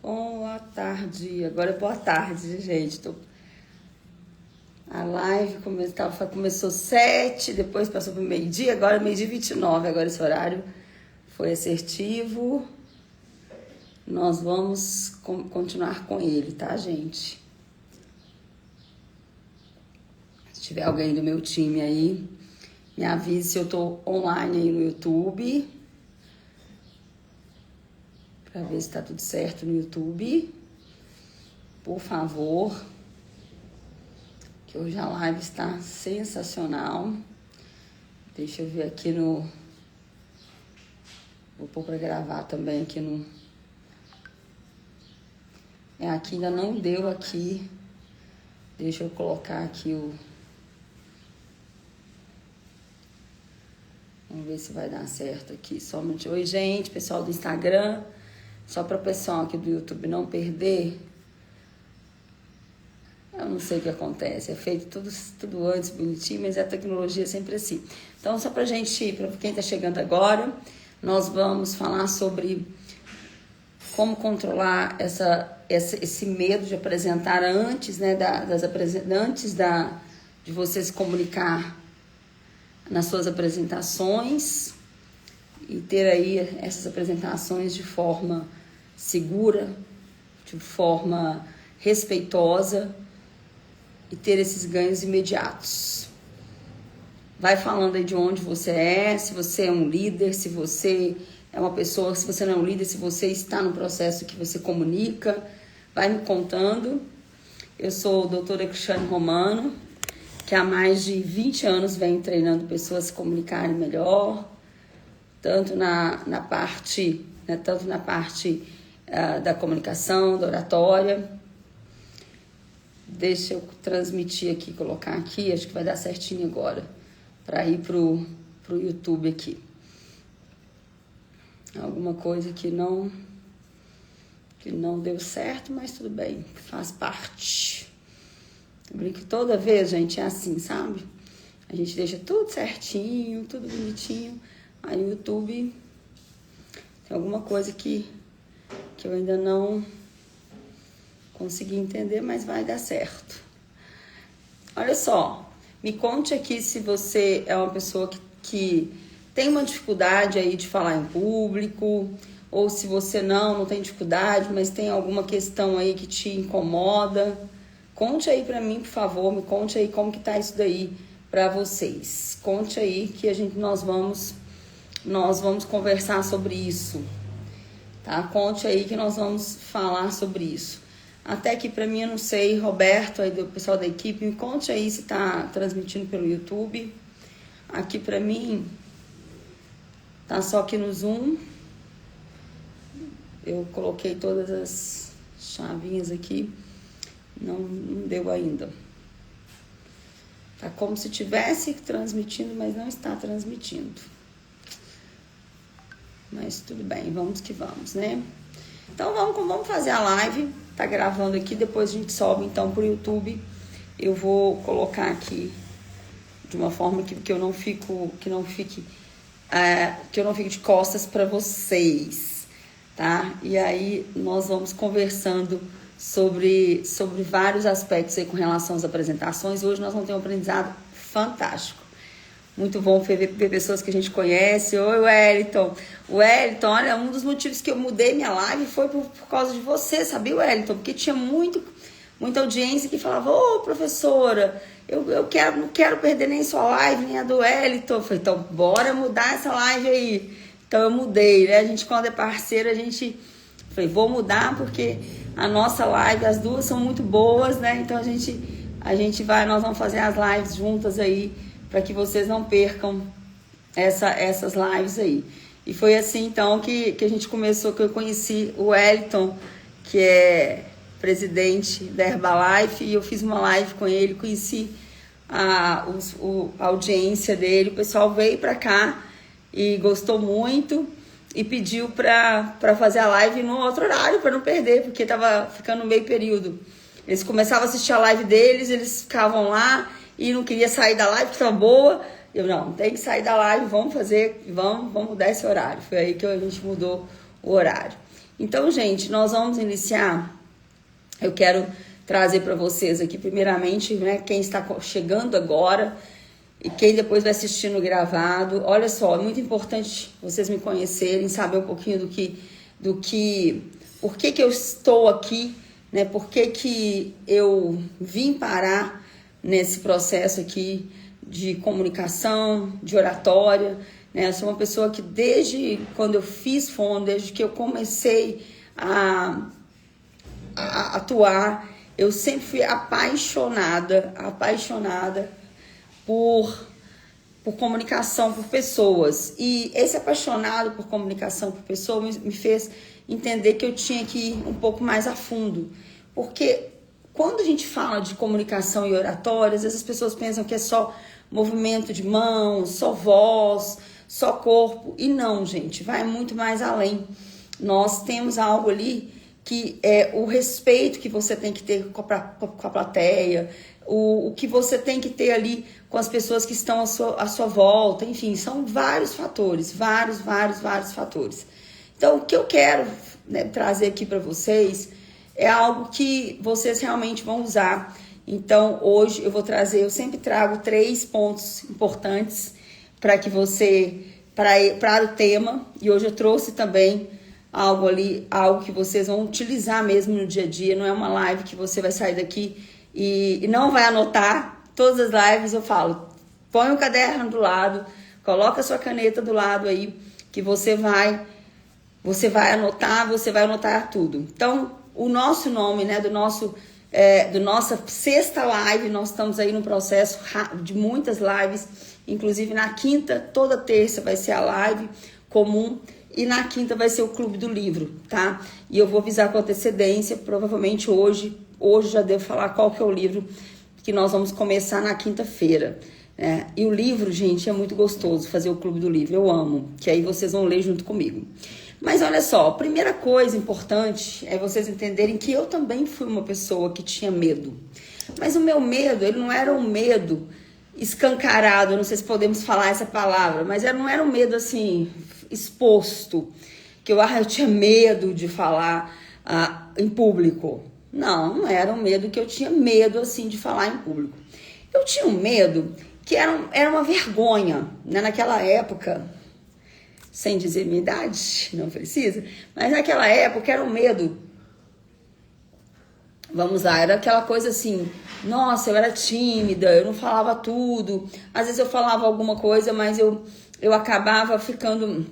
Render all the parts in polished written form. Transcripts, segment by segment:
Boa tarde. Agora é boa tarde, gente. A live começou 7, depois passou para o meio-dia, agora é meio-dia 29. Agora esse horário foi assertivo. Nós vamos continuar com ele, tá, gente? Se tiver alguém do meu time aí, me avise se eu tô online aí no YouTube. Pra ver se tá tudo certo no YouTube. Por favor. Que hoje a live está sensacional. Deixa eu ver aqui no... Vou pôr pra gravar também aqui no... Aqui ainda não deu aqui. Deixa eu colocar aqui o... Vamos ver se vai dar certo aqui. Somente... Oi, gente, pessoal do Instagram. Só para o pessoal aqui do YouTube não perder. Eu não sei o que acontece. É feito tudo antes, bonitinho, mas a tecnologia é sempre assim. Então, só para gente, para quem está chegando agora, nós vamos falar sobre como controlar esse medo de apresentar antes, né, de você se comunicar nas suas apresentações e ter aí essas apresentações de forma segura, de forma respeitosa e ter esses ganhos imediatos. Vai falando aí de onde você é, se você é um líder, se você é uma pessoa, se você não é um líder, se você está no processo que você comunica, vai me contando. Eu sou a doutora Cristiane Romano, que há mais de 20 anos vem treinando pessoas a se comunicarem melhor, tanto na parte da comunicação, da oratória. Deixa eu transmitir aqui, colocar aqui, acho que vai dar certinho agora, para ir pro YouTube aqui. Alguma coisa que não deu certo, mas tudo bem, faz parte. Eu brinco que toda vez, gente, é assim, sabe? A gente deixa tudo certinho, tudo bonitinho. Aí o YouTube tem alguma coisa que eu ainda não consegui entender, mas vai dar certo. Olha só, me conte aqui se você é uma pessoa que tem uma dificuldade aí de falar em público, ou se você não tem dificuldade, mas tem alguma questão aí que te incomoda. Conte aí pra mim, por favor, me conte aí como que tá isso daí pra vocês. Conte aí que nós vamos conversar sobre isso, tá? Conte aí que nós vamos falar sobre isso. Até que pra mim, eu não sei, Roberto, aí do pessoal da equipe, me conte aí se tá transmitindo pelo YouTube. Aqui pra mim, tá só aqui no Zoom. Eu coloquei todas as chavinhas aqui, não deu ainda. Tá como se estivesse transmitindo, mas não está transmitindo. Mas tudo bem, vamos que vamos, né? Então vamos fazer a live. Tá gravando aqui, depois a gente sobe então pro YouTube. Eu vou colocar aqui de uma forma que eu não fique de costas para vocês, tá? E aí nós vamos conversando sobre vários aspectos aí com relação às apresentações. Hoje nós vamos ter um aprendizado fantástico. Muito bom ver pessoas que a gente conhece. Oi, Wellington. Wellington, olha, um dos motivos que eu mudei minha live foi por causa de você, sabia, Wellington? Porque tinha muita audiência que falava, ô, professora, eu não quero perder nem sua live, nem a do Wellington. Eu falei, então, bora mudar essa live aí. Então, eu mudei, né? A gente, quando é parceira, falei, vou mudar porque a nossa live, as duas são muito boas, né? Então, nós vamos fazer as lives juntas aí, para que vocês não percam essas lives aí. E foi assim, então, que a gente começou, que eu conheci o Wellington, que é presidente da Herbalife, e eu fiz uma live com ele, conheci a audiência dele, o pessoal veio para cá e gostou muito e pediu para fazer a live no outro horário, para não perder, porque estava ficando no meio período. Eles começavam a assistir a live deles, eles ficavam lá, e não queria sair da live, que estava boa. Eu, não, tem que sair da live, vamos mudar esse horário. Foi aí que a gente mudou o horário. Então, gente, nós vamos iniciar. Eu quero trazer para vocês aqui, primeiramente, né, quem está chegando agora e quem depois vai assistir no gravado. Olha só, é muito importante vocês me conhecerem, saber um pouquinho por que eu estou aqui, né? Por que eu vim parar nesse processo aqui de comunicação, de oratória, né? Eu sou uma pessoa que desde quando eu fiz fono, desde que eu comecei a atuar, eu sempre fui apaixonada por comunicação, por pessoas. E esse apaixonado por comunicação por pessoas me fez entender que eu tinha que ir um pouco mais a fundo. Porque quando a gente fala de comunicação e oratória, às vezes as pessoas pensam que é só movimento de mãos, só voz, só corpo. E não, gente, vai muito mais além. Nós temos algo ali que é o respeito que você tem que ter com a plateia, o que você tem que ter ali com as pessoas que estão à sua volta, enfim, são vários fatores, vários fatores. Então, o que eu quero, né, trazer aqui para vocês é algo que vocês realmente vão usar. Então, hoje eu sempre trago 3 pontos importantes para que para o tema, e hoje eu trouxe também algo que vocês vão utilizar mesmo no dia a dia. Não é uma live que você vai sair daqui e não vai anotar. Todas as lives eu falo, põe o caderno do lado, coloca a sua caneta do lado aí, que você vai anotar tudo. Então, o nosso nome, né, do nossa 6ª live, nós estamos aí no processo de muitas lives, inclusive na quinta, toda terça vai ser a live comum, e na quinta vai ser o Clube do Livro, tá? E eu vou avisar com antecedência, provavelmente hoje já devo falar qual que é o livro que nós vamos começar na quinta-feira, né? E o livro, gente, é muito gostoso fazer o Clube do Livro, eu amo, que aí vocês vão ler junto comigo. Mas olha só, a primeira coisa importante é vocês entenderem que eu também fui uma pessoa que tinha medo. Mas o meu medo, ele não era um medo escancarado, não sei se podemos falar essa palavra, mas não era um medo assim, exposto, que eu tinha medo de falar em público. Não era um medo que eu tinha medo assim de falar em público. Eu tinha um medo que era uma vergonha, né? Naquela época, sem dizer minha idade, não precisa, mas naquela época era um medo. Vamos lá, era aquela coisa assim, nossa, eu era tímida, eu não falava tudo, às vezes eu falava alguma coisa, mas eu acabava ficando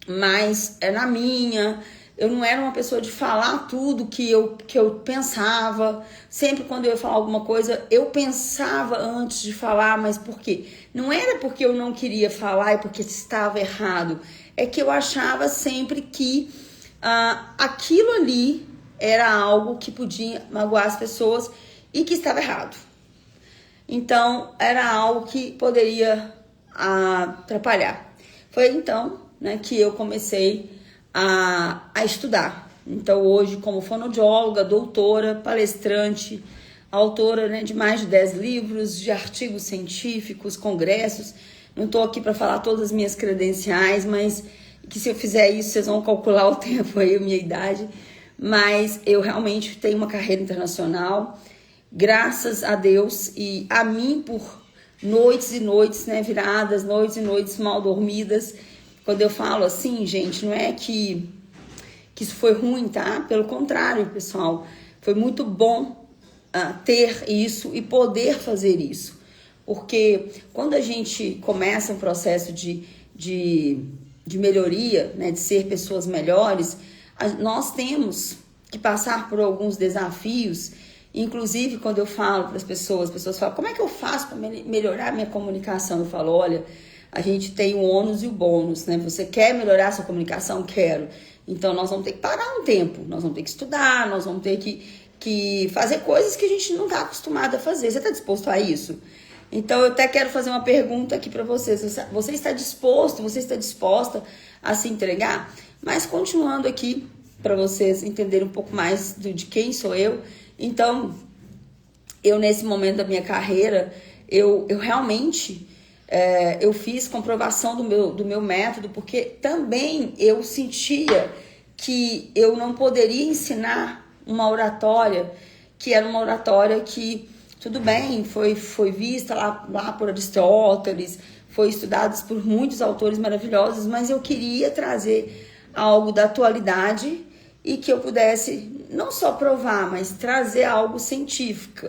mais na minha. Eu não era uma pessoa de falar tudo que eu pensava. Sempre quando eu ia falar alguma coisa, eu pensava antes de falar, mas por quê? Não era porque eu não queria falar e porque estava errado. É que eu achava sempre que aquilo ali era algo que podia magoar as pessoas e que estava errado. Então, era algo que poderia atrapalhar. Foi então, né, que eu comecei a estudar. Então, hoje, como fonoaudióloga, doutora, palestrante, autora, né, de mais de 10 livros, de artigos científicos, congressos. Não estou aqui para falar todas as minhas credenciais, mas que se eu fizer isso, vocês vão calcular o tempo aí, a minha idade. Mas eu realmente tenho uma carreira internacional, graças a Deus e a mim por noites e noites, né, viradas, noites e noites mal dormidas. Quando eu falo assim, gente, não é que isso foi ruim, tá? Pelo contrário, pessoal, foi muito bom ter isso e poder fazer isso. Porque quando a gente começa um processo de melhoria, né, de ser pessoas melhores, nós temos que passar por alguns desafios. Inclusive, quando eu falo para as pessoas falam, como é que eu faço para melhorar minha comunicação? Eu falo, olha, a gente tem o ônus e o bônus, né? Você quer melhorar a sua comunicação? Quero. Então, nós vamos ter que parar um tempo, nós vamos ter que estudar, nós vamos ter que fazer coisas que a gente não está acostumado a fazer. Você está disposto a isso? Então, eu até quero fazer uma pergunta aqui para vocês. Você está disposto, você está disposta a se entregar? Mas, continuando aqui, para vocês entenderem um pouco mais de quem sou eu. Então, eu nesse momento da minha carreira, eu realmente... eu fiz comprovação do meu método, porque também eu sentia que eu não poderia ensinar uma oratória que era uma oratória que, tudo bem, foi vista lá por Aristóteles, foi estudada por muitos autores maravilhosos, mas eu queria trazer algo da atualidade e que eu pudesse não só provar, mas trazer algo científico,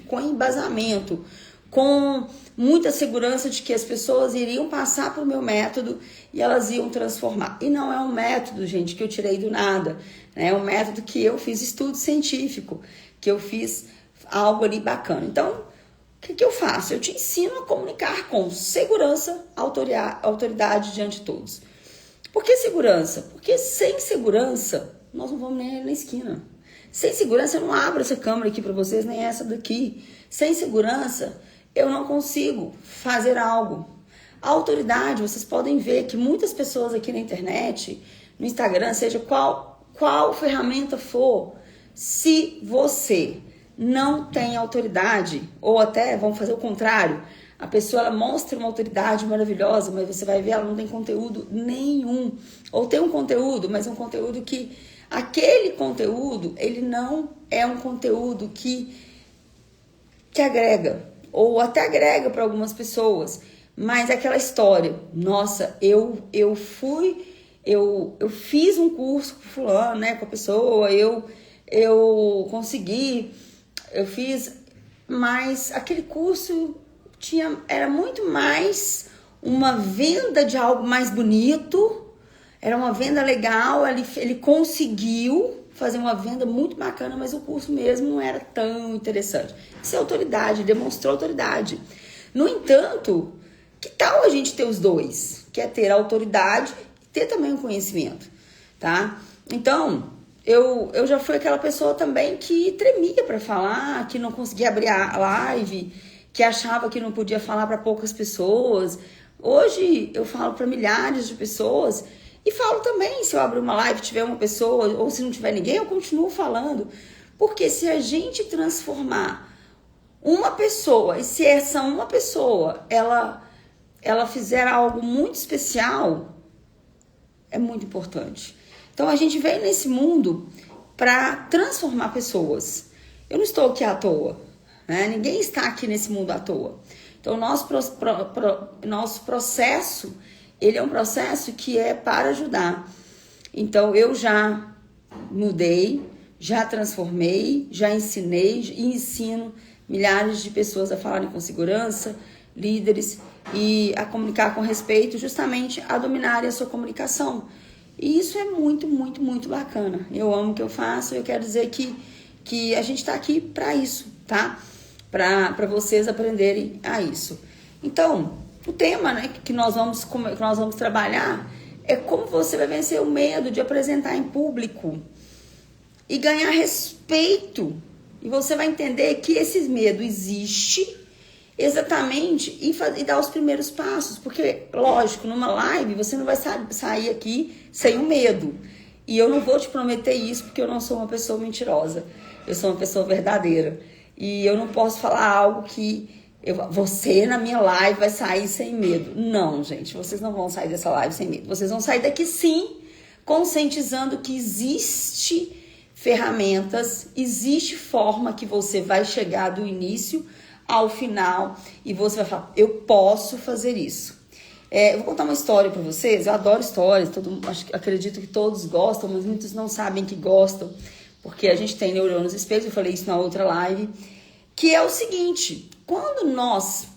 com embasamento, com muita segurança de que as pessoas iriam passar por meu método e elas iam transformar. E não é um método, gente, que eu tirei do nada, né? É um método que eu fiz estudo científico, que eu fiz algo ali bacana. Então, o que eu faço? Eu te ensino a comunicar com segurança, autoridade diante de todos. Por que segurança? Porque sem segurança, nós não vamos nem na esquina. Sem segurança, eu não abro essa câmera aqui para vocês, nem essa daqui. Sem segurança, eu não consigo fazer algo. A autoridade, vocês podem ver que muitas pessoas aqui na internet, no Instagram, seja qual ferramenta for, se você não tem autoridade, ou até, vamos fazer o contrário, a pessoa ela mostra uma autoridade maravilhosa, mas você vai ver, ela não tem conteúdo nenhum. Ou tem um conteúdo, mas um conteúdo que... Aquele conteúdo, ele não é um conteúdo que agrega, ou até agrega para algumas pessoas, mas aquela história, nossa, eu fiz um curso com fulano, né, com a pessoa, eu consegui, eu fiz, mas aquele curso era muito mais uma venda de algo mais bonito, era uma venda legal, ele conseguiu fazer uma venda muito bacana, mas o curso mesmo não era tão interessante. Isso é autoridade, demonstrou autoridade. No entanto, que tal a gente ter os dois? Que é ter a autoridade e ter também o conhecimento, tá? Então, eu já fui aquela pessoa também que tremia para falar, que não conseguia abrir a live, que achava que não podia falar para poucas pessoas. Hoje eu falo para milhares de pessoas e falo também, se eu abrir uma live, tiver uma pessoa, ou se não tiver ninguém, eu continuo falando. Porque se a gente transformar uma pessoa, e se essa uma pessoa, ela fizer algo muito especial, é muito importante. Então a gente veio nesse mundo para transformar pessoas. Eu não estou aqui à toa, né? Ninguém está aqui nesse mundo à toa. Então o nosso processo, ele é um processo que é para ajudar. Então eu já mudei, já transformei, já ensinei e ensino milhares de pessoas a falarem com segurança, líderes, e a comunicar com respeito, justamente a dominarem a sua comunicação. E isso é muito, muito, muito bacana. Eu amo o que eu faço, eu quero dizer que a gente está aqui para isso, tá? Para vocês aprenderem a isso. Então, o tema, né, que nós vamos trabalhar é como você vai vencer o medo de apresentar em público e ganhar respeito. E você vai entender que esse medo existe exatamente e dar os primeiros passos. Porque, lógico, numa live você não vai sair aqui sem o medo. E eu não vou te prometer isso porque eu não sou uma pessoa mentirosa. Eu sou uma pessoa verdadeira. E eu não posso falar algo que você na minha live vai sair sem medo. Não, gente, vocês não vão sair dessa live sem medo. Vocês vão sair daqui sim, conscientizando que existe ferramentas, existe forma que você vai chegar do início ao final e você vai falar, eu posso fazer isso. Eu vou contar uma história para vocês. Eu adoro histórias, acredito que todos gostam, mas muitos não sabem que gostam, porque a gente tem neurônios espelhos, eu falei isso na outra live, que é o seguinte: quando nós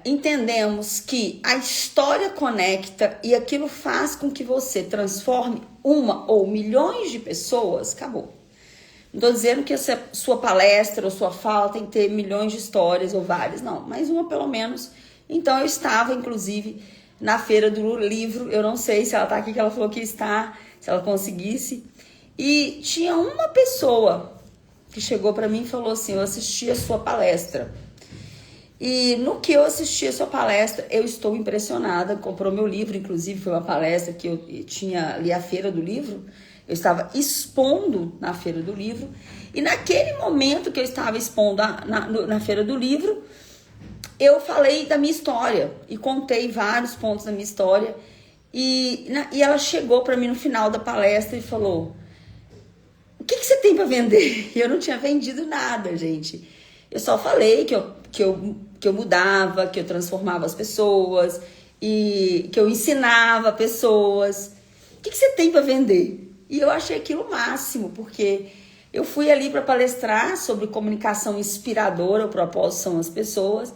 entendemos que a história conecta e aquilo faz com que você transforme uma ou milhões de pessoas, acabou. Não estou dizendo que essa sua palestra ou sua fala tem que ter milhões de histórias ou várias, não, mas uma pelo menos. Então eu estava, inclusive, na feira do livro, eu não sei se ela está aqui, que ela falou que está, se ela conseguisse, e tinha uma pessoa que chegou para mim e falou assim: eu assisti a sua palestra. E no que eu assisti a sua palestra, eu estou impressionada. Comprou meu livro, inclusive foi uma palestra que eu tinha ali a feira do livro. Eu estava expondo na feira do livro. E naquele momento que eu estava expondo na feira do livro, eu falei da minha história e contei vários pontos da minha história. E ela chegou para mim no final da palestra e falou: o que você tem para vender? E eu não tinha vendido nada, gente. Eu só falei que eu mudava, que eu transformava as pessoas e que eu ensinava pessoas. O que você tem para vender? E eu achei aquilo o máximo, porque eu fui ali para palestrar sobre comunicação inspiradora, o propósito são as pessoas.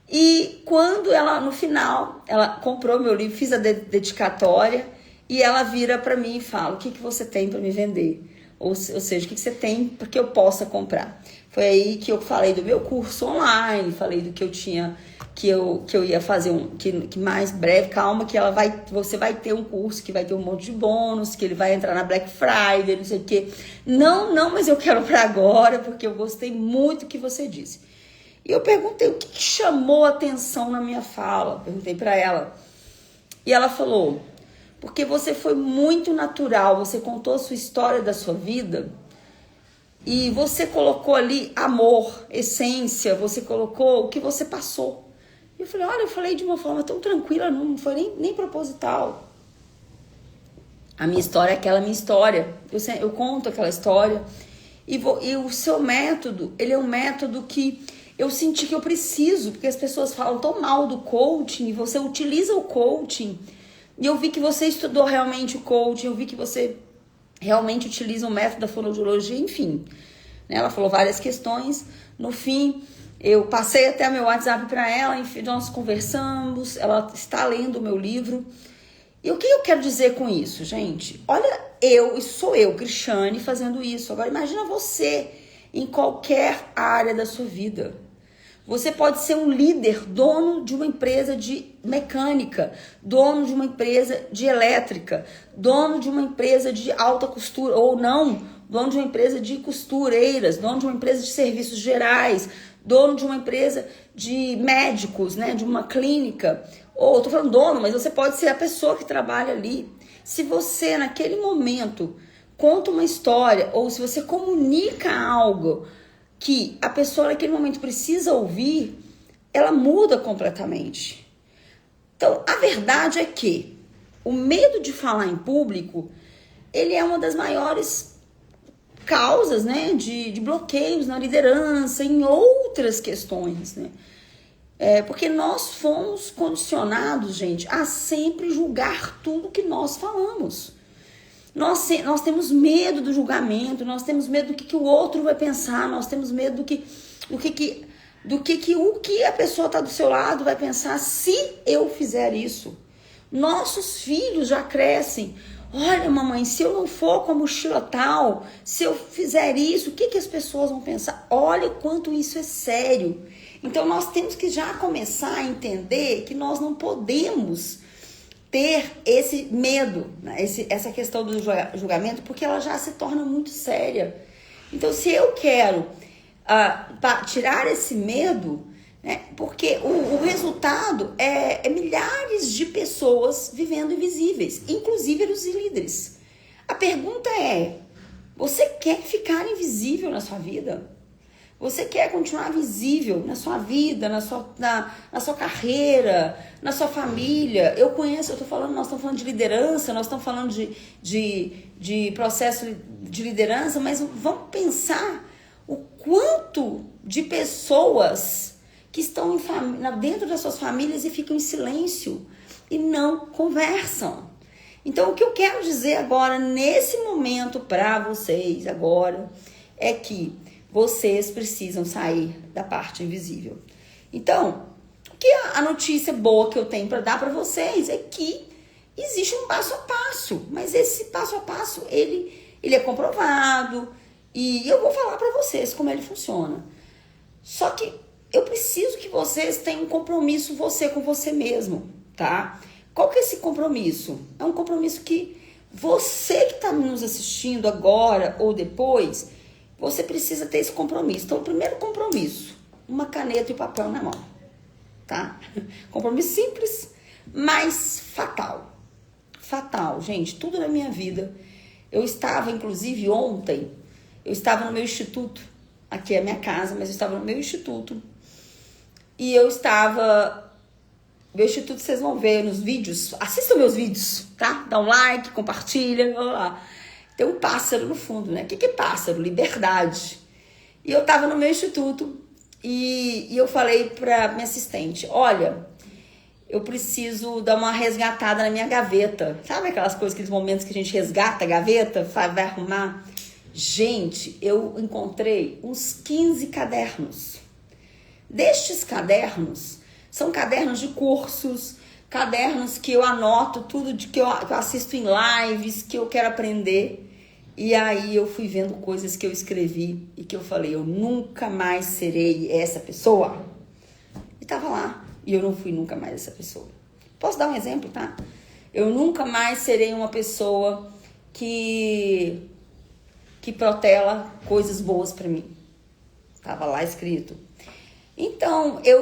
E quando ela, no final, ela comprou meu livro, fiz a dedicatória e ela vira para mim e fala: o que você tem para me vender? Ou seja, o que você tem para que eu possa comprar? Foi aí que eu falei do meu curso online, falei do que eu tinha, que eu ia fazer que mais breve, calma, que você vai ter um curso que vai ter um monte de bônus, que ele vai entrar na Black Friday, não sei o quê. Não, mas eu quero para agora, porque eu gostei muito do que você disse. E eu perguntei o que chamou a atenção na minha fala, perguntei para ela. E ela falou: porque você foi muito natural, você contou a sua história da sua vida e você colocou ali amor, essência, você colocou o que você passou. E eu falei: olha, eu falei de uma forma tão tranquila, não foi nem proposital. A minha história é aquela minha história, eu conto aquela história. E o seu método, ele é um método que eu senti que eu preciso, porque as pessoas falam tão mal do coaching, e você utiliza o coaching. E eu vi que você estudou realmente o coaching, eu vi que você realmente utiliza o método da fonoaudiologia, enfim. Ela falou várias questões. No fim, eu passei até meu WhatsApp para ela, enfim, nós conversamos, ela está lendo o meu livro. E o que eu quero dizer com isso, gente? Olha, isso sou eu, Cristiane, fazendo isso. Agora imagina você em qualquer área da sua vida. Você pode ser um líder, dono de uma empresa de mecânica, dono de uma empresa de elétrica, dono de uma empresa de alta costura, ou não, dono de uma empresa de costureiras, dono de uma empresa de serviços gerais, dono de uma empresa de médicos, né, de uma clínica. Ou, eu tô falando dono, mas você pode ser a pessoa que trabalha ali. Se você, naquele momento, conta uma história, ou se você comunica algo que a pessoa naquele momento precisa ouvir, ela muda completamente. Então, a verdade é que o medo de falar em público, ele é uma das maiores causas, né, de bloqueios na liderança, em outras questões, né? Porque nós fomos condicionados, gente, a sempre julgar tudo que nós falamos. Nós temos medo do julgamento, nós temos medo do que o outro vai pensar, nós temos medo do que a pessoa está do seu lado vai pensar se eu fizer isso. Nossos filhos já crescem. Olha, mamãe, se eu não for com a mochila tal, se eu fizer isso, o que as pessoas vão pensar? Olha o quanto isso é sério. Então nós temos que já começar a entender que nós não podemos ter esse medo, né? Essa questão do julgamento, porque ela já se torna muito séria. Então, se eu quero tirar esse medo, né? Porque o resultado é milhares de pessoas vivendo invisíveis, inclusive os líderes. A pergunta é: você quer ficar invisível na sua vida? Você quer continuar visível na sua vida, na sua carreira, na sua família? Nós estamos falando de liderança, nós estamos falando de processo de liderança, mas vamos pensar o quanto de pessoas que estão dentro das suas famílias e ficam em silêncio e não conversam. Então, o que eu quero dizer agora, nesse momento, para vocês agora, é que vocês precisam sair da parte invisível. Então, o que a notícia boa que eu tenho para dar para vocês é que existe um passo a passo, mas esse passo a passo, ele é comprovado e eu vou falar para vocês como ele funciona. Só que eu preciso que vocês tenham um compromisso você com você mesmo, tá? Qual que é esse compromisso? É um compromisso que você que está nos assistindo agora ou depois, você precisa ter esse compromisso. Então, o primeiro compromisso, uma caneta e papel na mão, tá? Compromisso simples, mas fatal. Fatal, gente, tudo na minha vida. Eu estava, inclusive, ontem, eu estava no meu instituto, aqui é a minha casa, mas eu estava no meu instituto, e eu estava meu instituto vocês vão ver nos vídeos. Assistam meus vídeos, tá? Dá um like, compartilha, blá, blá, blá. Tem um pássaro no fundo, né? O que é pássaro? Liberdade. E eu tava no meu instituto e eu falei pra minha assistente, olha, eu preciso dar uma resgatada na minha gaveta. Sabe aquelas coisas, aqueles momentos que a gente resgata a gaveta, vai arrumar? Gente, eu encontrei uns 15 cadernos. Destes cadernos, são cadernos de cursos, cadernos que eu anoto tudo de que eu assisto em lives, que eu quero aprender. E aí eu fui vendo coisas que eu escrevi e que eu falei, eu nunca mais serei essa pessoa. E tava lá. E eu não fui nunca mais essa pessoa. Posso dar um exemplo, tá? Eu nunca mais serei uma pessoa que protela coisas boas pra mim. Tava lá escrito. Então, eu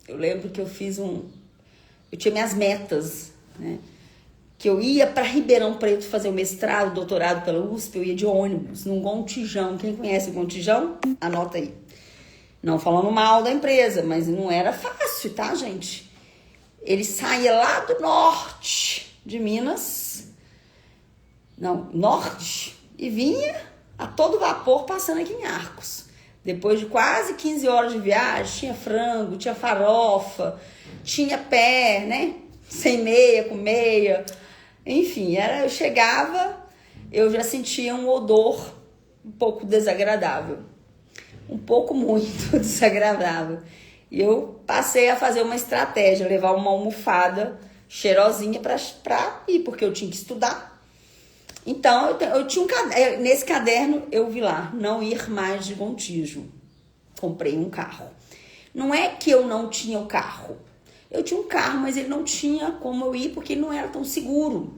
lembro que eu tinha minhas metas, né? Que eu ia para Ribeirão Preto fazer o mestrado, o doutorado pela USP, eu ia de ônibus, num Gontijão. Quem conhece o Gontijão? Anota aí. Não falando mal da empresa, mas não era fácil, tá, gente? Ele saía lá do norte de Minas, norte, e vinha a todo vapor passando aqui em Arcos. Depois de quase 15 horas de viagem, tinha frango, tinha farofa, tinha pé, né? Sem meia, com meia. Enfim, eu chegava, eu já sentia um odor um pouco desagradável. Um pouco muito desagradável. E eu passei a fazer uma estratégia, levar uma almofada cheirosinha para ir, porque eu tinha que estudar. Então, eu tinha nesse caderno, eu vi lá, não ir mais de Gontijo. Comprei um carro. Não é que eu não tinha o carro. Eu tinha um carro, mas ele não tinha como eu ir, porque ele não era tão seguro.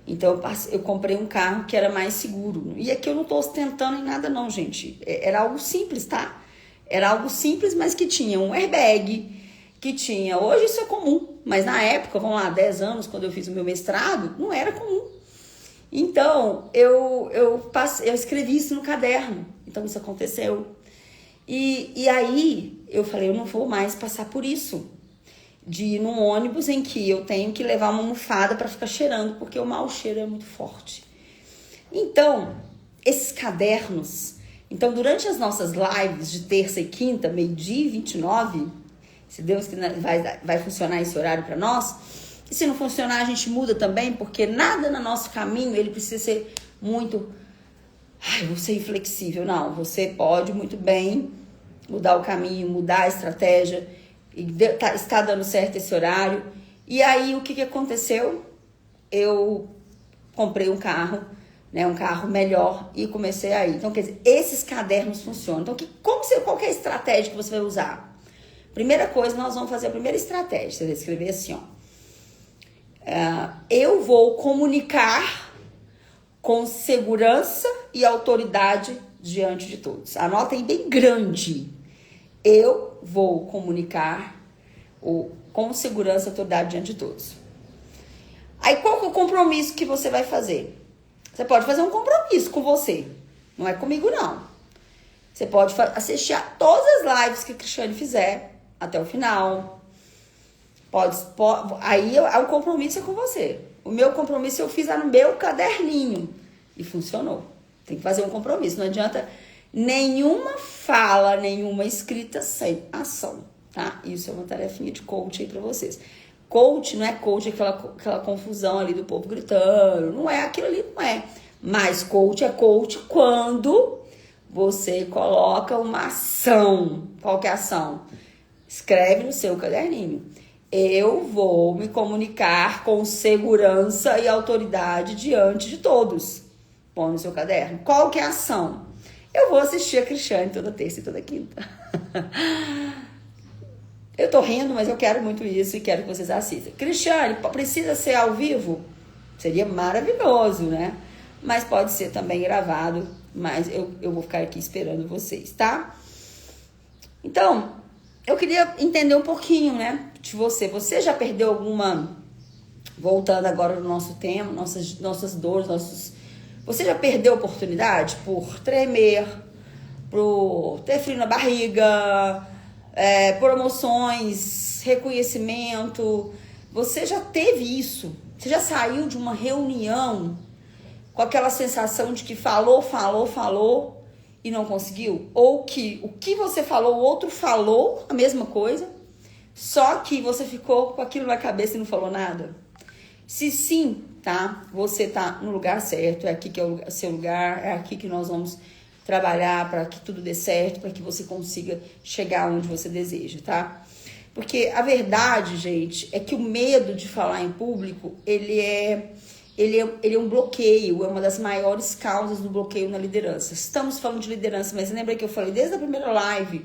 Então, eu comprei um carro que era mais seguro. E aqui eu não tô ostentando em nada não, gente. Era algo simples, tá? Era algo simples, mas que tinha um airbag, que tinha... Hoje isso é comum, mas na época, vamos lá, 10 anos, quando eu fiz o meu mestrado, não era comum. Então, eu escrevi isso no caderno. Então, isso aconteceu. E aí, eu falei, eu não vou mais passar por isso. De ir num ônibus em que eu tenho que levar uma almofada para ficar cheirando, porque o mau cheiro é muito forte. Então, esses cadernos... Então, durante as nossas lives de terça e quinta, 12h29, se Deus que vai funcionar esse horário para nós, e se não funcionar, a gente muda também, porque nada no nosso caminho, ele precisa ser muito... vou ser inflexível. Não, você pode muito bem mudar o caminho, mudar a estratégia, e está dando certo esse horário. E aí, o que aconteceu? Eu comprei um carro, né, um carro melhor, e comecei a ir. Então, quer dizer, esses cadernos funcionam. Então, qual que é a estratégia que você vai usar? Primeira coisa, nós vamos fazer a primeira estratégia. Você vai escrever assim, ó. Eu vou comunicar com segurança e autoridade diante de todos. Anota aí bem grande. Eu vou comunicar com segurança e autoridade diante de todos. Aí, qual que é o compromisso que você vai fazer? Você pode fazer um compromisso com você. Não é comigo, não. Você pode assistir a todas as lives que a Cristiane fizer até o final. Aí o compromisso é com você. O meu compromisso eu fiz lá no meu caderninho. E funcionou. Tem que fazer um compromisso. Não adianta nenhuma fala, nenhuma escrita sem ação, tá? Isso é uma tarefinha de coach aí pra vocês. Coach não é coach, aquela confusão ali do povo gritando. Não é aquilo ali, não é. Mas coach é coach quando você coloca uma ação. Qual que é a ação? Escreve no seu caderninho. Eu vou me comunicar com segurança e autoridade diante de todos. Põe no seu caderno. Qual que é a ação? Eu vou assistir a Cristiane toda terça e toda quinta. Eu tô rindo, mas eu quero muito isso e quero que vocês assistam. Cristiane, precisa ser ao vivo? Seria maravilhoso, né? Mas pode ser também gravado. Mas eu vou ficar aqui esperando vocês, tá? Então, eu queria entender um pouquinho, né, de você. Você já perdeu alguma... Voltando agora no nosso tema, nossas dores, Você já perdeu oportunidade por tremer, por ter frio na barriga, promoções, reconhecimento. Você já teve isso? Você já saiu de uma reunião com aquela sensação de que falou e não conseguiu? Ou que o que você falou, o outro falou a mesma coisa, só que você ficou com aquilo na cabeça e não falou nada? Se sim, tá? Você tá no lugar certo, é aqui que é o seu lugar, é aqui que nós vamos trabalhar para que tudo dê certo, para que você consiga chegar onde você deseja, tá? Porque a verdade, gente, é que o medo de falar em público, ele é um bloqueio, é uma das maiores causas do bloqueio na liderança. Estamos falando de liderança, mas lembra que eu falei desde a primeira live,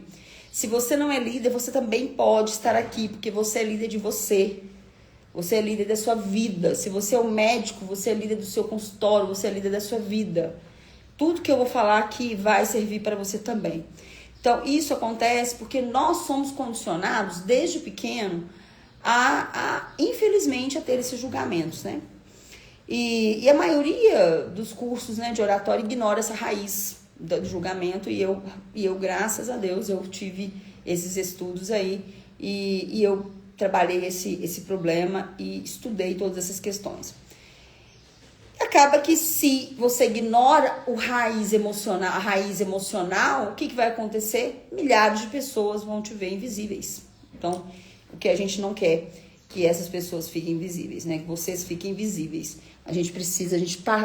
se você não é líder, você também pode estar aqui, porque você é líder de você. Você é líder da sua vida. Se você é um médico, você é líder do seu consultório, você é líder da sua vida. Tudo que eu vou falar aqui vai servir para você também. Então, isso acontece porque nós somos condicionados, desde pequeno, infelizmente, a ter esses julgamentos, né? E a maioria dos cursos, né, de oratória ignora essa raiz do julgamento. E eu, graças a Deus, eu tive esses estudos aí. E eu trabalhei esse problema e estudei todas essas questões. Acaba que se você ignora a raiz emocional, o que vai acontecer? Milhares de pessoas vão te ver invisíveis. Então, o que a gente não quer que essas pessoas fiquem invisíveis, né? Que vocês fiquem invisíveis. A gente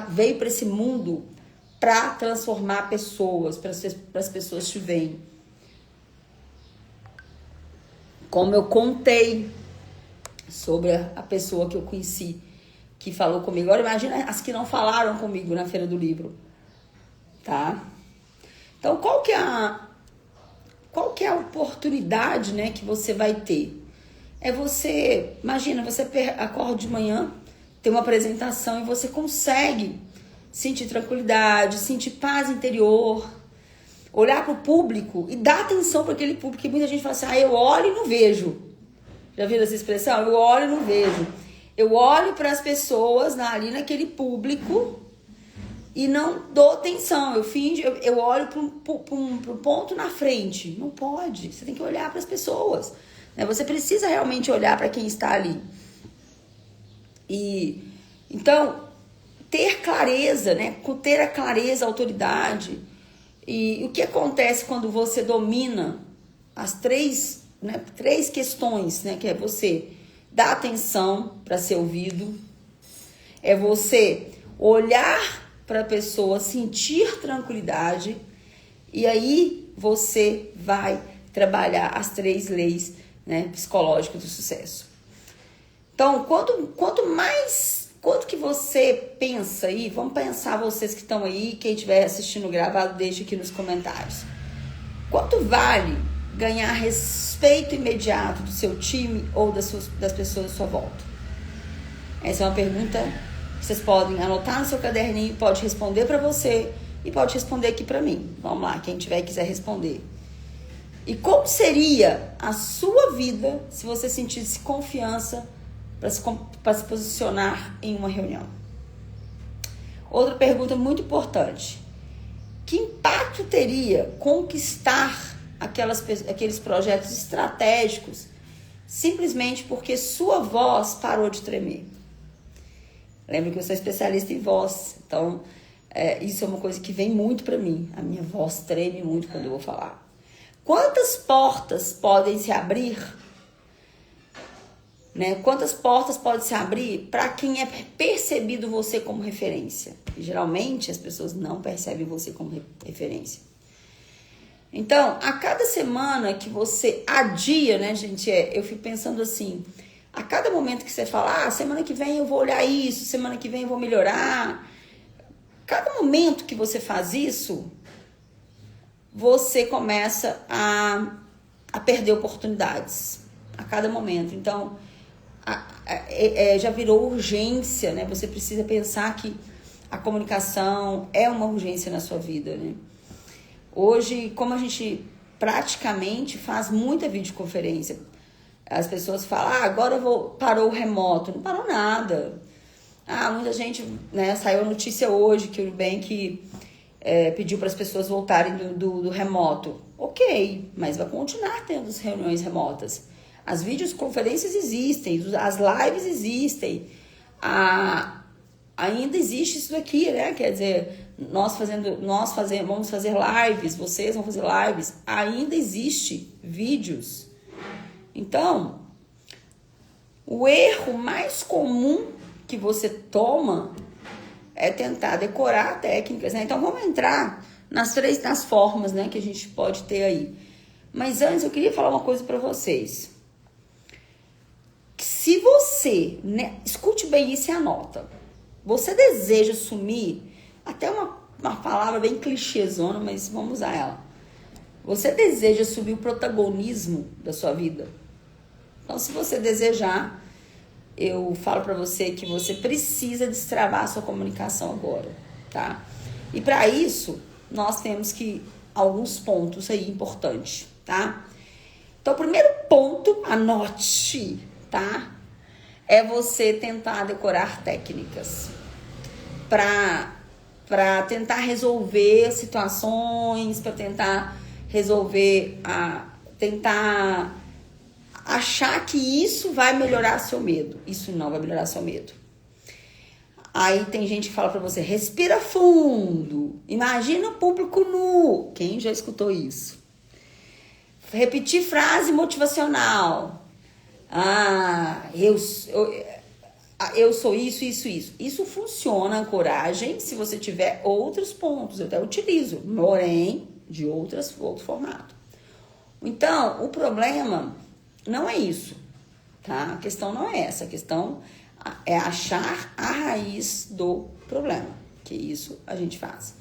veio para esse mundo para transformar pessoas, para as pessoas te verem. Como eu contei sobre a pessoa que eu conheci, que falou comigo. Agora imagina as que não falaram comigo na Feira do Livro, tá? Então qual que é a oportunidade, né, que você vai ter? Imagina, você acorda de manhã, tem uma apresentação e você consegue sentir tranquilidade, sentir paz interior, olhar para o público e dar atenção para aquele público, que muita gente fala assim, eu olho e não vejo. Já viram essa expressão? Eu olho e não vejo. Eu olho para as pessoas ali naquele público e não dou atenção. Eu olho para um ponto na frente. Não pode. Você tem que olhar para as pessoas, né? Você precisa realmente olhar para quem está ali. E então, ter clareza, né? Ter a clareza, a autoridade. E o que acontece quando você domina as três questões, né? Que é você dar atenção para ser ouvido, é você olhar para a pessoa, sentir tranquilidade, e aí você vai trabalhar as 3 leis, né, psicológicas do sucesso. Então, quanto que você pensa aí, vamos pensar vocês que estão aí, quem estiver assistindo gravado, deixe aqui nos comentários. Quanto vale ganhar respeito imediato do seu time ou das pessoas à sua volta? Essa é uma pergunta que vocês podem anotar no seu caderninho, pode responder para você e pode responder aqui para mim. Vamos lá, quem tiver e quiser responder. E como seria a sua vida se você sentisse confiança para se posicionar em uma reunião? Outra pergunta muito importante. Que impacto teria conquistar aqueles projetos estratégicos simplesmente porque sua voz parou de tremer? Lembra que eu sou especialista em voz, então isso é uma coisa que vem muito para mim. A minha voz treme muito quando eu vou falar. Quantas portas podem se abrir, né? Quantas portas podem se abrir para quem é percebido você como referência? E geralmente as pessoas não percebem você como referência. Então, a cada semana que você adia, né, gente, eu fico pensando assim, a cada momento que você fala, semana que vem eu vou olhar isso, semana que vem eu vou melhorar, cada momento que você faz isso, você começa a perder oportunidades, a cada momento. Então, já virou urgência, né? Você precisa pensar que a comunicação é uma urgência na sua vida, né? Hoje, como a gente praticamente faz muita videoconferência, as pessoas falam, agora parou o remoto. Não parou nada. Muita gente, né, saiu a notícia hoje que o Nubank pediu para as pessoas voltarem do remoto. Ok, mas vai continuar tendo as reuniões remotas. As videoconferências existem, as lives existem. Ainda existe isso daqui, né? Quer dizer, vamos fazer lives, vocês vão fazer lives. Ainda existe vídeos. Então, o erro mais comum que você toma é tentar decorar técnicas, né? Então, vamos entrar nas formas, né, que a gente pode ter aí. Mas antes, eu queria falar uma coisa para vocês. Se você, né, escute bem isso e anota. Você deseja assumir, até uma palavra bem clichêzona, mas vamos usar ela. Você deseja assumir o protagonismo da sua vida? Então, se você desejar, eu falo para você que você precisa destravar a sua comunicação agora, tá? E para isso, nós temos alguns pontos aí importantes, tá? Então, o primeiro ponto, anote, tá? É você tentar decorar técnicas para tentar resolver situações, para tentar resolver, tentar achar que isso vai melhorar seu medo. Isso não vai melhorar seu medo. Aí tem gente que fala pra você, respira fundo, imagina o público nu. Quem já escutou isso? Repetir frase motivacional. Eu sou isso, isso, isso. Isso funciona, a coragem, se você tiver outros pontos. Eu até utilizo, porém, de outro formato. Então, o problema não é isso, tá? A questão não é essa. A questão é achar a raiz do problema, que isso a gente faz.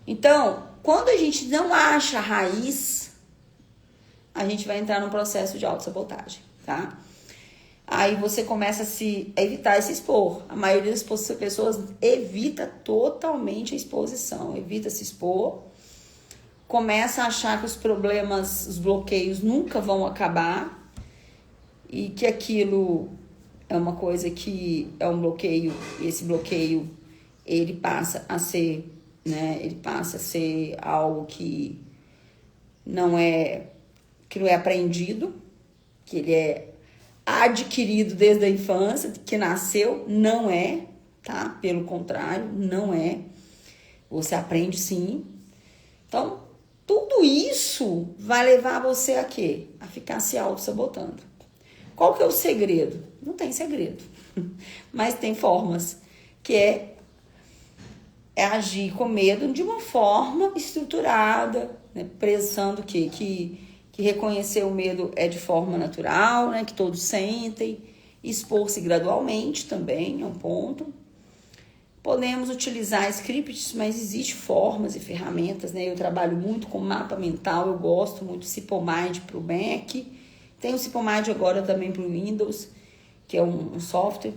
Então, quando a gente não acha a raiz, a gente vai entrar num processo de autossabotagem, tá? Aí você começa a evitar se expor. A maioria das pessoas evita totalmente a exposição, evita se expor, começa a achar que os problemas, os bloqueios nunca vão acabar e que aquilo é uma coisa que é um bloqueio, e esse bloqueio ele passa a ser, né, ele passa a ser algo que não é aprendido, que ele é adquirido desde a infância, que nasceu, não é, tá? Pelo contrário, não é. Você aprende sim. Então, tudo isso vai levar você a quê? A ficar se auto-sabotando. Qual que é o segredo? Não tem segredo, mas tem formas, que é agir com medo de uma forma estruturada, né? Pensando que reconhecer o medo é de forma natural, né? Que todos sentem, expor-se gradualmente também é um ponto. Podemos utilizar scripts, mas existem formas e ferramentas, né? Eu trabalho muito com mapa mental, eu gosto muito do Cipomide para o Mac, tem o Cipomide agora também para o Windows, que é um software.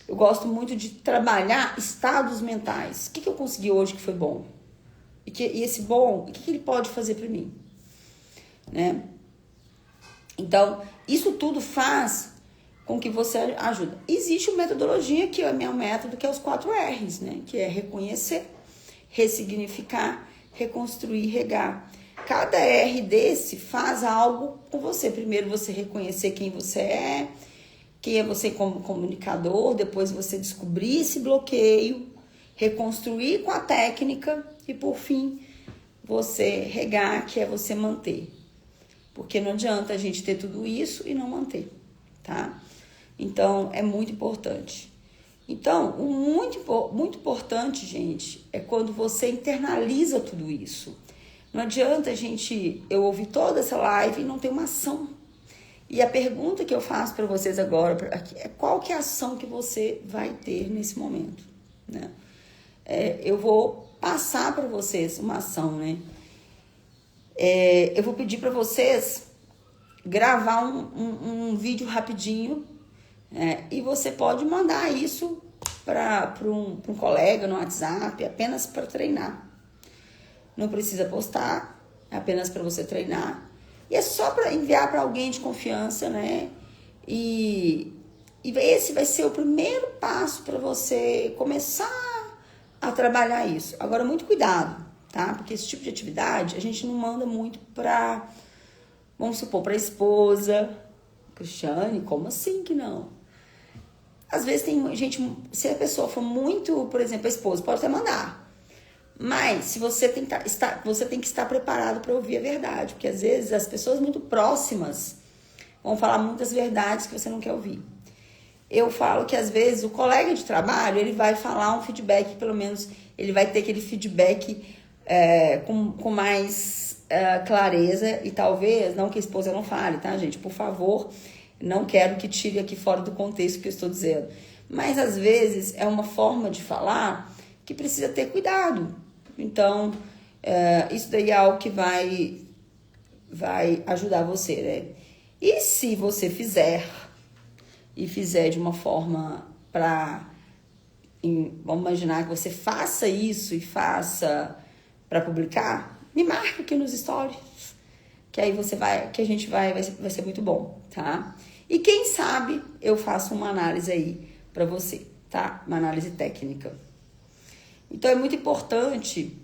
Eu gosto muito de trabalhar estados mentais. O que eu consegui hoje que foi bom? E esse bom, o que ele pode fazer para mim? Né? Então, isso tudo faz com que você ajuda. Existe uma metodologia, que é o meu método, que é os 4 R's, né? Que é reconhecer, ressignificar, reconstruir, regar. Cada R desse faz algo com você. Primeiro você reconhecer quem é você como comunicador, depois você descobrir esse bloqueio, reconstruir com a técnica e, por fim, você regar, que é você manter. Porque não adianta a gente ter tudo isso e não manter, tá? Então, é muito importante. Então, o muito importante, gente, é quando você internaliza tudo isso. Não adianta eu ouvir toda essa live e não ter uma ação. E a pergunta que eu faço para vocês agora é qual que é a ação que você vai ter nesse momento, né? Eu vou passar para vocês uma ação, né? Eu vou pedir para vocês gravar um vídeo rapidinho, e você pode mandar isso para um colega no WhatsApp, apenas para treinar. Não precisa postar, é apenas para você treinar. E é só para enviar para alguém de confiança, né? E esse vai ser o primeiro passo para você começar a trabalhar isso. Agora, muito cuidado, tá? Porque esse tipo de atividade a gente não manda muito pra, vamos supor, pra esposa. Cristiane, como assim que não? Às vezes tem gente, se a pessoa for muito, por exemplo, a esposa, pode até mandar. Mas se você tem que estar preparado para ouvir a verdade, porque às vezes as pessoas muito próximas vão falar muitas verdades que você não quer ouvir. Eu falo que às vezes o colega de trabalho, ele vai falar um feedback, pelo menos ele vai ter aquele feedback com mais clareza, e talvez, não que a esposa não fale, tá, gente? Por favor, não quero que tire aqui fora do contexto que eu estou dizendo. Mas às vezes é uma forma de falar que precisa ter cuidado. Então, isso daí é algo que vai ajudar você, né? E se você fizer de uma forma vamos imaginar que você faça isso e faça para publicar, me marca aqui nos stories, que aí que a gente vai ser muito bom, tá? E quem sabe eu faço uma análise aí para você, tá? Uma análise técnica. Então é muito importante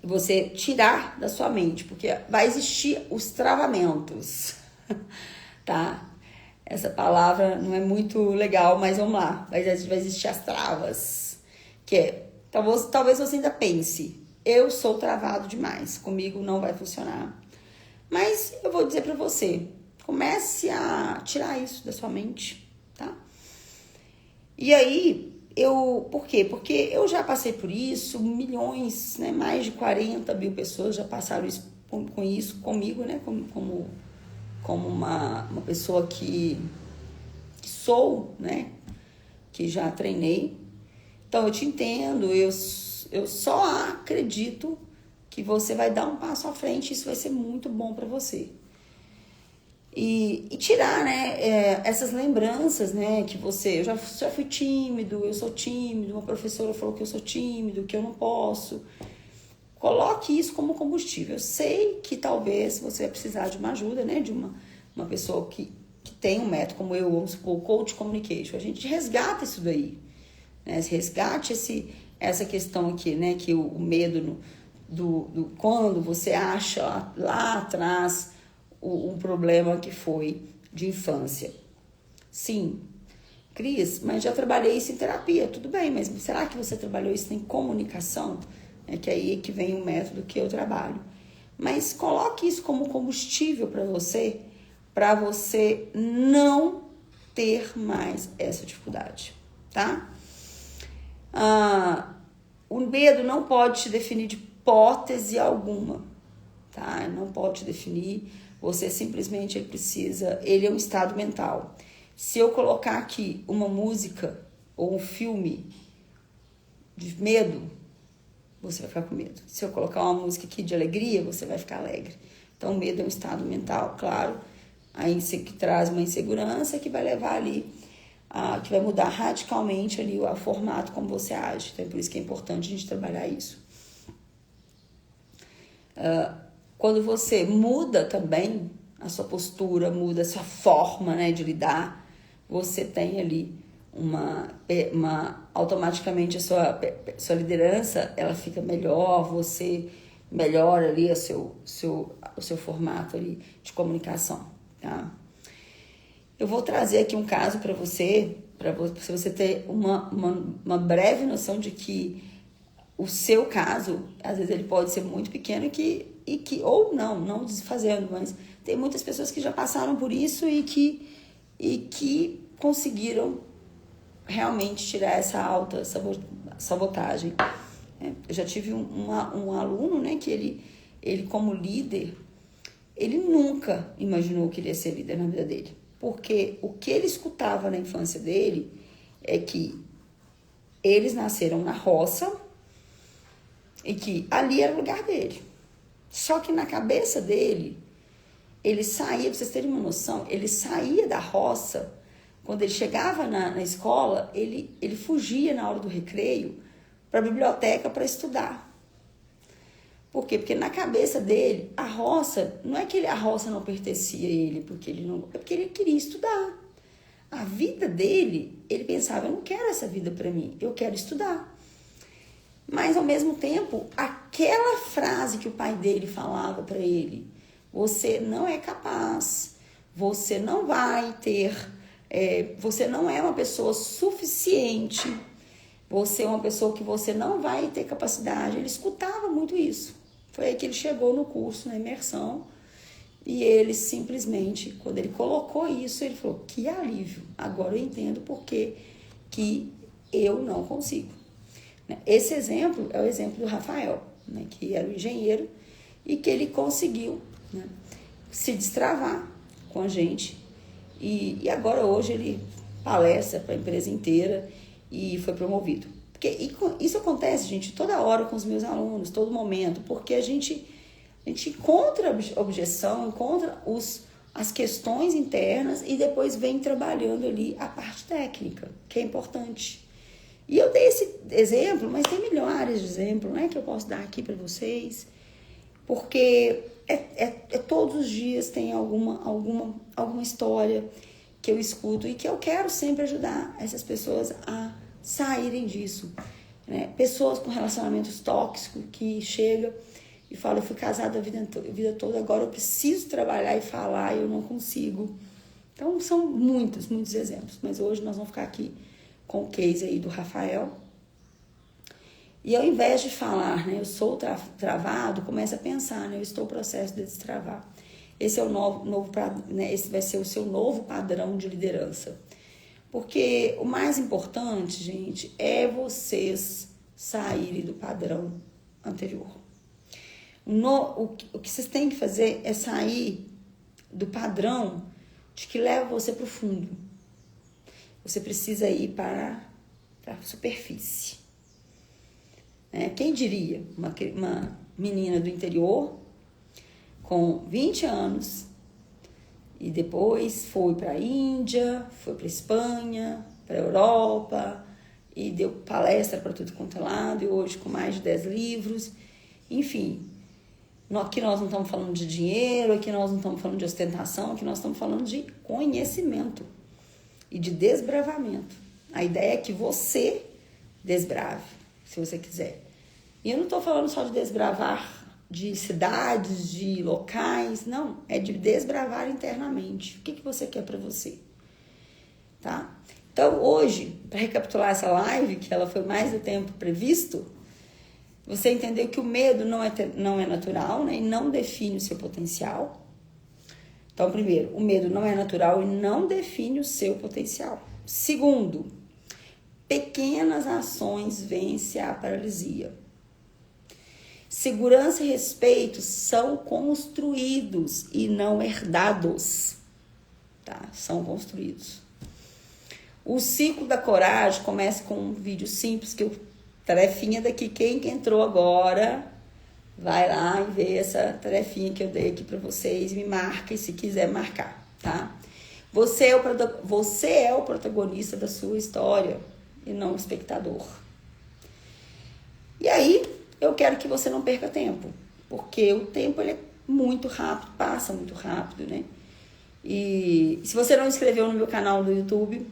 você tirar da sua mente, porque vai existir os travamentos, tá? Essa palavra não é muito legal, mas vamos lá. Vai existir as travas. Que é, talvez você ainda pense, eu sou travado demais, comigo não vai funcionar. Mas eu vou dizer pra você, comece a tirar isso da sua mente, tá? E aí, por quê? Porque eu já passei por isso, milhões, né? Mais de 40 mil pessoas já passaram com isso comigo, né? Como uma pessoa que sou, né? Que já treinei. Então, eu te entendo, eu só acredito que você vai dar um passo à frente, isso vai ser muito bom para você. E tirar, né, essas lembranças, né, que eu já fui tímido, eu sou tímido, uma professora falou que eu sou tímido, que eu não posso. Coloque isso como combustível. Eu sei que talvez você vai precisar de uma ajuda, né, de uma pessoa que tem um método como eu, vamos supor, o Coach Communication. A gente resgata isso daí, né, resgate essa questão aqui, né, que o medo quando você acha lá atrás um problema que foi de infância. Sim, Cris, mas já trabalhei isso em terapia, tudo bem, mas será que você trabalhou isso em comunicação? É que aí que vem o método que eu trabalho. Mas coloque isso como combustível para você não ter mais essa dificuldade, tá? O medo não pode te definir de hipótese alguma, tá? Não pode te definir. Você simplesmente ele é um estado mental. Se eu colocar aqui uma música ou um filme de medo, você vai ficar com medo. Se eu colocar uma música aqui de alegria, você vai ficar alegre. Então, o medo é um estado mental, claro, que traz uma insegurança que vai levar ali, que vai mudar radicalmente ali o formato como você age. Então, é por isso que é importante a gente trabalhar isso. Quando você muda também a sua postura, muda a sua forma, né, de lidar, você tem ali automaticamente a sua liderança, ela fica melhor, você melhora ali o seu formato ali de comunicação, tá? Eu vou trazer aqui um caso para você ter uma breve noção de que o seu caso, às vezes ele pode ser muito pequeno ou não desfazendo, mas tem muitas pessoas que já passaram por isso e que conseguiram realmente tirar essa alta sabotagem. Eu já tive um aluno, né, que ele como líder, ele nunca imaginou que ele ia ser líder na vida dele. Porque o que ele escutava na infância dele é que eles nasceram na roça e que ali era o lugar dele. Só que na cabeça dele, ele saía, pra vocês terem uma noção, ele saía da roça, quando ele chegava na escola, ele fugia na hora do recreio para a biblioteca para estudar. Por quê? Porque na cabeça dele, a roça, não é que a roça não pertencia a ele, é porque ele queria estudar. A vida dele, ele pensava, eu não quero essa vida para mim, eu quero estudar. Mas, ao mesmo tempo, aquela frase que o pai dele falava para ele: você não é capaz, você não vai ter, você não é uma pessoa suficiente, você é uma pessoa que você não vai ter capacidade. Ele escutava muito isso. Foi aí que ele chegou no curso, na imersão, e ele simplesmente, quando ele colocou isso, ele falou: que alívio, agora eu entendo por que eu não consigo. Esse exemplo é o exemplo do Rafael, né, que era um engenheiro e que ele conseguiu, né, se destravar com a gente. E agora, hoje, ele palestra para a empresa inteira e foi promovido. Porque isso acontece, gente, toda hora com os meus alunos, todo momento, porque a gente encontra objeção, encontra as questões internas e depois vem trabalhando ali a parte técnica, que é importante. E eu dei esse exemplo, mas tem milhares de exemplos, né, que eu posso dar aqui para vocês, porque todos os dias tem alguma história que eu escuto e que eu quero sempre ajudar essas pessoas a saírem disso, né? Pessoas com relacionamentos tóxicos que chegam e falam: eu fui casada a vida toda, agora eu preciso trabalhar e falar e eu não consigo. Então são muitos exemplos, mas hoje nós vamos ficar aqui com o case aí do Rafael. E ao invés de falar, né, eu sou travado, começa a pensar, né, eu estou no processo de destravar. Esse é o né, esse vai ser o seu novo padrão de liderança. Porque o mais importante, gente, é vocês saírem do padrão anterior. O que vocês têm que fazer é sair do padrão de que leva você para o fundo. Você precisa ir para a superfície. Quem diria? Uma menina do interior com 20 anos e depois foi para a Índia, foi para a Espanha, para a Europa e deu palestra para tudo quanto é lado, e hoje com mais de 10 livros. Enfim, aqui nós não estamos falando de dinheiro, aqui nós não estamos falando de ostentação, aqui nós estamos falando de conhecimento e de desbravamento. A ideia é que você desbrave, se você quiser. E eu não estou falando só de desbravar de cidades, de locais, não. É de desbravar internamente. O que você quer para você? Tá? Então, hoje, para recapitular essa live, que ela foi mais do tempo previsto, você entendeu que o medo não é natural, né, e não define o seu potencial. Então, primeiro, o medo não é natural e não define o seu potencial. Segundo, pequenas ações vencem a paralisia. Segurança e respeito são construídos e não herdados, tá? São construídos. O ciclo da coragem começa com um vídeo simples, tarefinha daqui, quem entrou agora, vai lá e vê essa tarefinha que eu dei aqui para vocês, me marca, e se quiser marcar, tá? Você é o protagonista da sua história e não o espectador. E aí, eu quero que você não perca tempo, porque o tempo ele é muito rápido, passa muito rápido, né? E se você não inscreveu no meu canal do YouTube,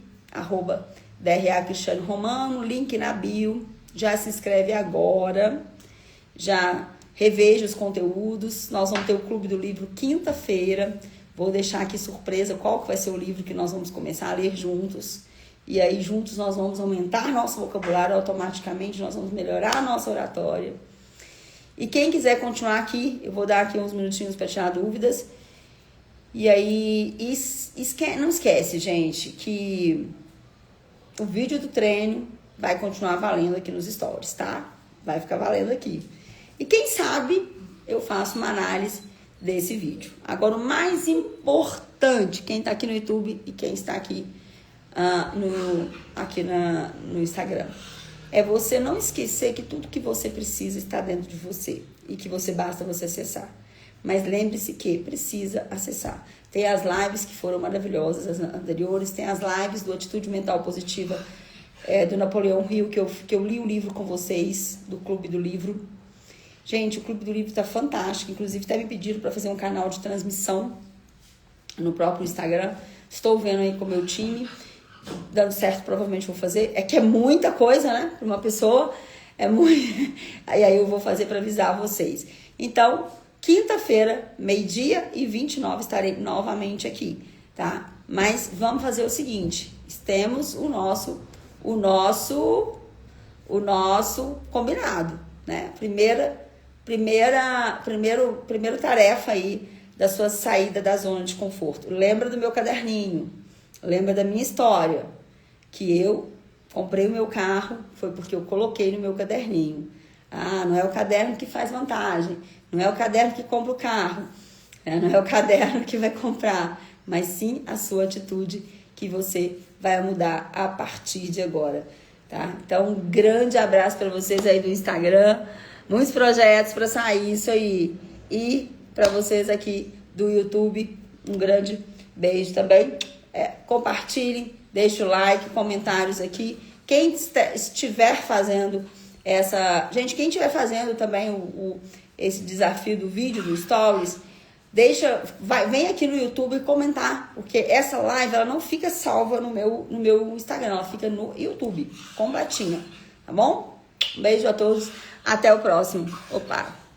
@DRA Cristiano Romano, link na bio, já se inscreve agora, já reveja os conteúdos. Nós vamos ter o Clube do Livro quinta-feira, vou deixar aqui surpresa qual que vai ser o livro que nós vamos começar a ler juntos. E aí, juntos, nós vamos aumentar nosso vocabulário automaticamente, nós vamos melhorar a nossa oratória. E quem quiser continuar aqui, eu vou dar aqui uns minutinhos para tirar dúvidas. E aí, não esquece, gente, que o vídeo do treino vai continuar valendo aqui nos stories, tá? Vai ficar valendo aqui. E quem sabe, eu faço uma análise desse vídeo. Agora, o mais importante, quem está aqui no YouTube e quem está aqui no Instagram, é você não esquecer que tudo que você precisa está dentro de você e que basta você acessar. Mas lembre-se que precisa acessar. Tem as lives que foram maravilhosas, as anteriores, tem as lives do Atitude Mental Positiva do Napoleão Hill, que eu li o livro com vocês, do Clube do Livro. Gente, o Clube do Livro está fantástico, inclusive até me pediram para fazer um canal de transmissão no próprio Instagram. Estou vendo aí com o meu time, dando certo, provavelmente vou fazer. É que é muita coisa, né, para uma pessoa. É muito. Aí eu vou fazer para avisar vocês. Então, quinta-feira, 12h29, estarei novamente aqui, tá? Mas vamos fazer o seguinte: temos o nosso combinado, né? Primeira tarefa aí da sua saída da zona de conforto. Lembra do meu caderninho, lembra da minha história, que eu comprei o meu carro, foi porque eu coloquei no meu caderninho. Ah, não é o caderno que faz vantagem, não é o caderno que compra o carro, não é o caderno que vai comprar, mas sim a sua atitude que você vai mudar a partir de agora, tá? Então, um grande abraço para vocês aí do Instagram, muitos projetos para sair isso aí. E para vocês aqui do YouTube, um grande beijo também. Compartilhem, deixe o like, comentários aqui. Quem estiver fazendo Gente, quem estiver fazendo também esse desafio do vídeo, do Stories, vem aqui no YouTube comentar, porque essa live ela não fica salva no meu Instagram, ela fica no YouTube, completinha, tá bom? Um beijo a todos, até o próximo. Opa!